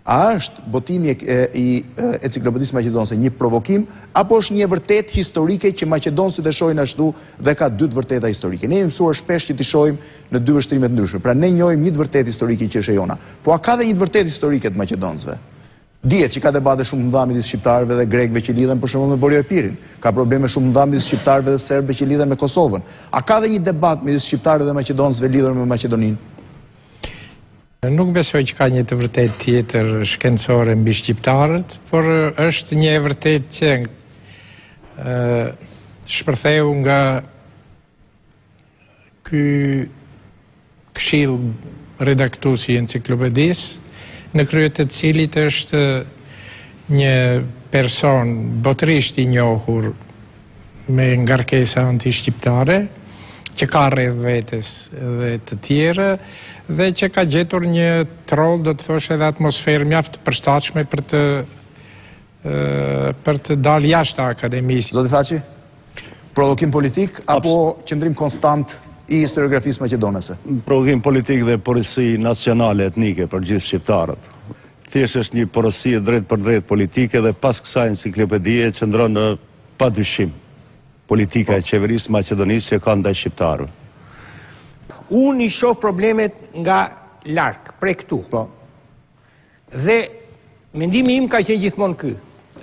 A është botimi i enciklopedisë maqedonëse një provokim, apo është një vërtet historike që maqedonësit e shohin ashtu dhe ka dy të vërteta historike? Ne jemi mësuar shpesh që t'i shohim në dy vështrime të ndryshme. Pra ne njohim një të vërtetë historike që është e jona. Po a ka dhe një të vërtetë historike të maqedonësve? Dihet që ka debate shumë të mëdha midis shqiptarëve dhe grekëve që lidhen për shembull me Vorioepirin. Ka probleme shumë të mëdha midis shqiptarëve dhe serbëve që lidhen me Kosovën. A ka dhe një debat midis shqiptarëve dhe maqedonësve lidhur me Maqedoninë? Nuk besoj që ka një të vërtet tjetër shkencore mbi shqiptarët, por është një e vërtet që shpërtheu nga ky këshill redaktuesi i enciklopedisë, në krye të cilit është një person botërisht i njohur me ngarkesa anti-shqiptare, që ka rreth vetes dhe të tjerë, dhe që ka gjetur një troll, do të thosh edhe atmosferë mjaft përshtatshme për të dalë jashtë akademisë. Zoti Thaçi, provokim politik apo qëndrim konstant i historiografisë maqedonese? Provokim politik dhe porosi nacionale etnike për gjithë shqiptarët. Thjesht është një porosi drejt për drejt politike dhe pas kësaj enciklopedie qëndron në padyshim politika e qeverisë Maqedonisë që ka ndaj shqiptarëve. Unë i shoh problemet nga larg, prej këtu. Dhe mendimi im ka qenë gjithmonë ky.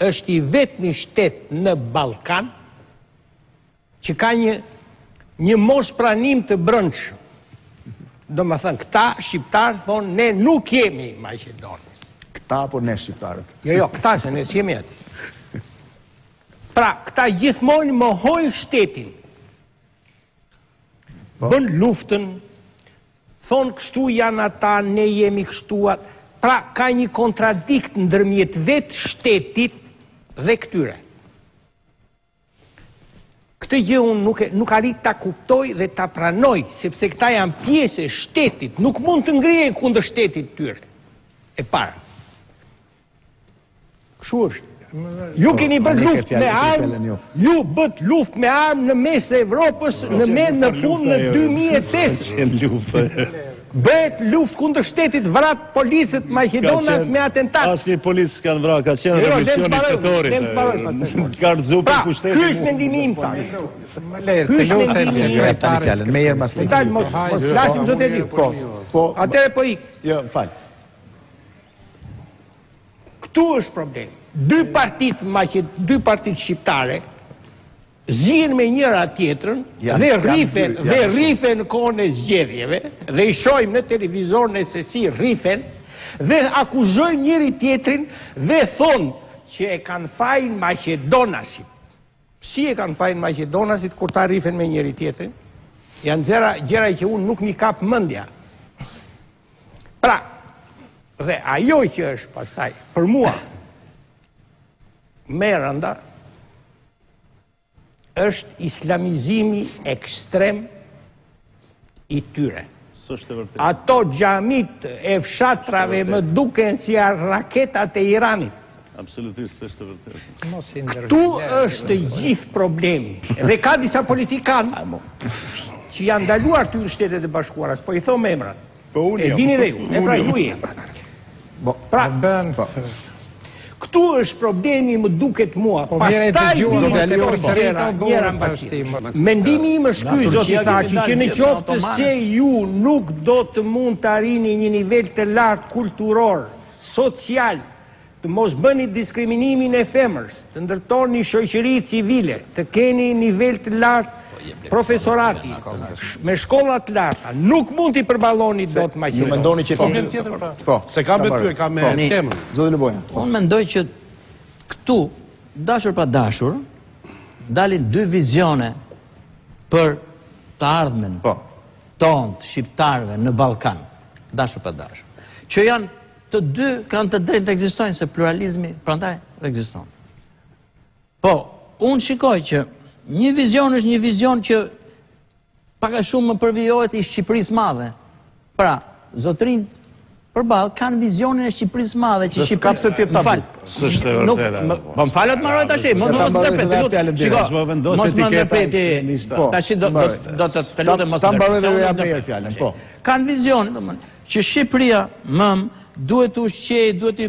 Është i vetmi shtet në Ballkan që ka një mos pranim të brendshëm. Domethënë, këta shqiptarë thonë ne nuk jemi Maqedonisë. Këta apo ne shqiptarët? Jo, këta se ne s'jemi aty. Pra, këta gjithmonë mohojnë shtetin. Bën luftën, thonë kështu janë ata, ne jemi kështu atë. Pra, ka një kontradikt ndërmjet vetë shtetit dhe këtyre. Këtë gjë unë nuk arrit ta kuptoj dhe ta pranoj, sepse këta janë pjesë e shtetit, nuk mund të ngrihen kundër shtetit tyre. E para. Kështu është. Ju keni bërë luftë me armë, ju bët luftë me armë në mes të Evropës, në fund në 2005. Bëhet luftë kundër shtetit, vrat policët Maqedonas me atentat. Asnjë polic s'kan vrarë, ka qenë revolucioni fitorit. Ka rrezu për pushtetin. Ky është mendimi im fare. Ky është mendimi im. Me herë mas tek. Mos flasim zot e di. Po, atëre po ik. Jo, fal. Këtu është problemi. Dy partit shqiptare zihen me njëra tjetrën dhe rrifen në kohën e zgjedhjeve dhe i shohim në televizor nëse si rrifen dhe akuzojnë njëri tjetrin dhe thonë që e kanë fajin Maqedonasit. Si e kanë fajin Maqedonasit kur ta rrifen me njëri tjetrin? Janë gjëra që unë nuk mi kap mendja. Pra, dhe ajo që është pastaj për mua me rënda është islamizimi ekstrem i tyre. Ato xhamit e fshatrave më duken si raketat e Iranit. Absolutisht s'është vërtet. Këtu është gjithë problemi. Dhe ka disa politikanë që janë ndaluar ty në Shtetet e Bashkuara, po i thom emrat. E dini dhe ju, e pra ju jemi. Pra, këtu është problemi më duket mua. Pastaj njëra mbashkë. Mendimi im është ky, zoti Thaçi, që në qoftë se ju nuk do të mund të arrini një nivel të lartë kulturor, social, të mos bëni diskriminimin e femrës, të ndërtoni shoqëri civile, të keni nivel të lartë profesorati, me shkolla të larta, nuk mund t'i përballoni dot Maqedonisë. Ju mendoni që Po, se kam me ty, kam me temën. Zoti Leboja. Unë mendoj që këtu, dashur pa dashur, dalin dy vizione për të ardhmen tonë të shqiptarëve në Ballkan, dashur pa dashur. Që janë të dy, kanë të drejtë të ekzistojnë, se pluralizmi prandaj ekziston. Po, unë shikoj që një vizion është një vizion që pak a shumë më përvijohet i Shqipërisë madhe. Pra, zotrinjt përballë kanë vizionin e Shqipërisë madhe që Shqipërisë më fal. S'është e vërtetë. Po më falet marrë tash, mos më ndërpret. Shiko, mos më ndërpret. Tash do të lutem mos ta mbaroj dhe jap me herë fjalën. Po. Kanë vizionin, domethënë, që Shqipëria duhet të ushqej, duhet i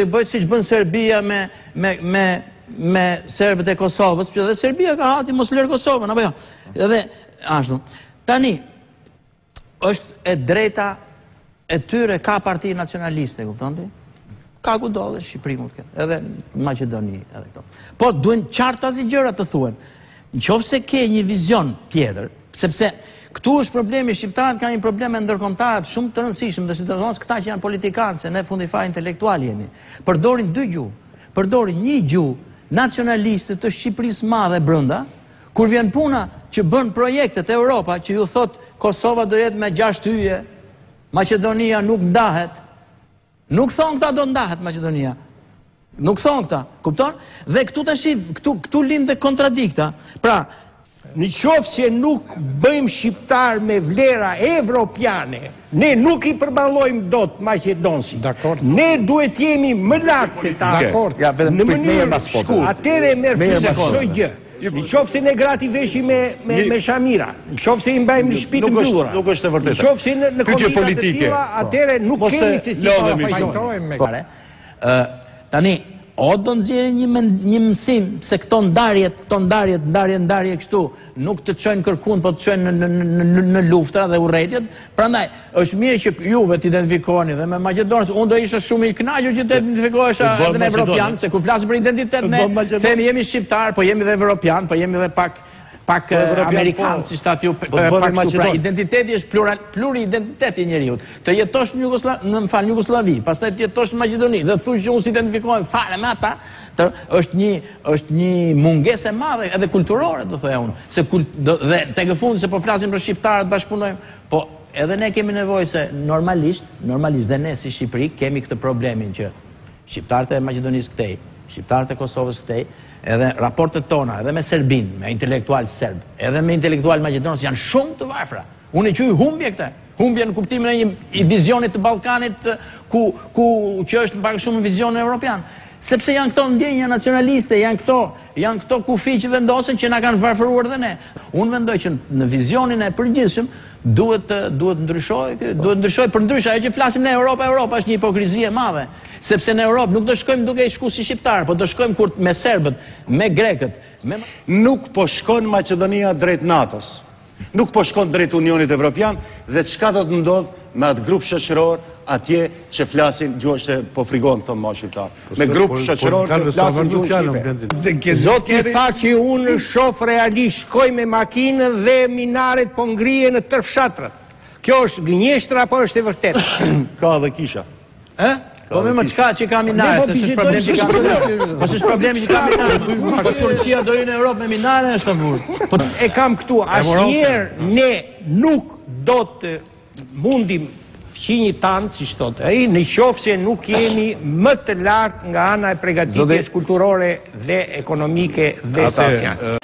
bëj siç bën Serbia me serbët e Kosovës, dhe Serbia ka hati mos lërë Kosovën, apo jo? Edhe ashtu. Tani është e drejta e tyre, ka parti nacionaliste, kupton ti? Ka kudo dhe Shqipëri mund të ketë, edhe Maqedoni, edhe këto. Po duhen qartazi gjëra të thuhen. Nëse ke një vizion tjetër, sepse këtu është problemi, shqiptarët kanë një problem me ndërkombëtarët shumë të rëndësishëm, dhe sidomos këta që janë politikanë, se ne fundi fare intelektual jemi. Përdorin dy gjuhë. Përdorin një gjuhë nacionaliste të Shqipërisë madhe brenda, kur vjen puna që bën projektet e Europa, që ju thot Kosova do jetë me 6 yje, Maqedonia nuk ndahet. Nuk thon këta do ndahet Maqedonia. Nuk thon këta, kupton? Dhe këtu tash këtu lind dhe kontradikta. Pra, në qoftë se nuk bëjmë shqiptar me vlera evropiane, ne nuk i përballojmë dot maqedonësit. Ne duhet jemi më lart se ta. Ja, vetëm në prit mënyrë mas foto. Atëre merr çdo gjë. Në qoftë se ne grati veshim me shamira, në qoftë se i mbajmë në shtëpi të mbyllura. Nuk është e vërtetë. Në qoftë se në kombinat të tilla, atëre nuk kemi se si ta fajtojmë. Tani, o do nxjerrë një mësim se këto ndarje kështu, nuk të çojnë kërkun, po të çojnë në luftra dhe urrëtiet. Prandaj, është mirë që juve të identifikoni dhe me maqedonët, unë do isha shumë i kënaqur që të identifikohesha edhe me evropian, se kur flasim për identitet ne themi jemi shqiptar, po jemi dhe evropian, po jemi dhe pak amerikanë, si shtat ju, pak kështu. Pra, identiteti është pluri-identiteti i njeriut. Të jetosh në Jugoslavi, pastaj të jetosh në Maqedoni, dhe thush që unë s'identifikohem fare me ata, është një mungesë e madhe edhe kulturore, do thoya unë. Dhe tek fundi se po flasim për shqiptarët, bashkëpunojmë, po edhe ne kemi nevojë se normalisht dhe ne si Shqipëri kemi këtë problemin që shqiptarët e Maqedonisë këtej, shqiptarët e Kosovës këtej, edhe raportet tona, edhe me Serbin, me intelektual serb, edhe me intelektual maqedonës janë shumë të varfra. Unë e quaj humbje këte. Humbje në kuptimin e një vizionit të Ballkanit që është pak shumë vizionin evropian. Sepse janë këto ndjenja nacionaliste, janë këto kufi që vendosen që na kanë varfëruar dhe ne. Unë mendoj që në vizionin e përgjithshëm duhet ndryshoj, për ndryshe ajo që flasim ne Europa është një hipokrizi e madhe. Sepse në Europë nuk do shkojmë duke i shku si shqiptar, po do shkojmë kur me serbët, me grekët. Nuk po shkon Maqedonia drejt NATO-s. Nuk po shkon drejt Unionit Evropian dhe çka do të ndodh me atë grup shoqëror atje që flasin gjuhë po frigon thon më shqiptar. Me grup shoqëror që flasin gjuhë. Zoti tha që unë shoh realisht shkoj me makinën dhe minaret po ngrihen në tërë fshatrat. Kjo është gënjeshtra apo është e vërtetë? Ka dhe kisha. Po me çka që ka minare, se është problemi që ka. Po është problemi që ka minare. Po Turqia do hyjë në Europë me minare është burr. Po e kam këtu, asnjëherë ne nuk do të mundim fqinjit tanë, si thotë ai, në qoftë se nuk jemi më të lartë nga ana e përgatitjes kulturore dhe ekonomike dhe sociale.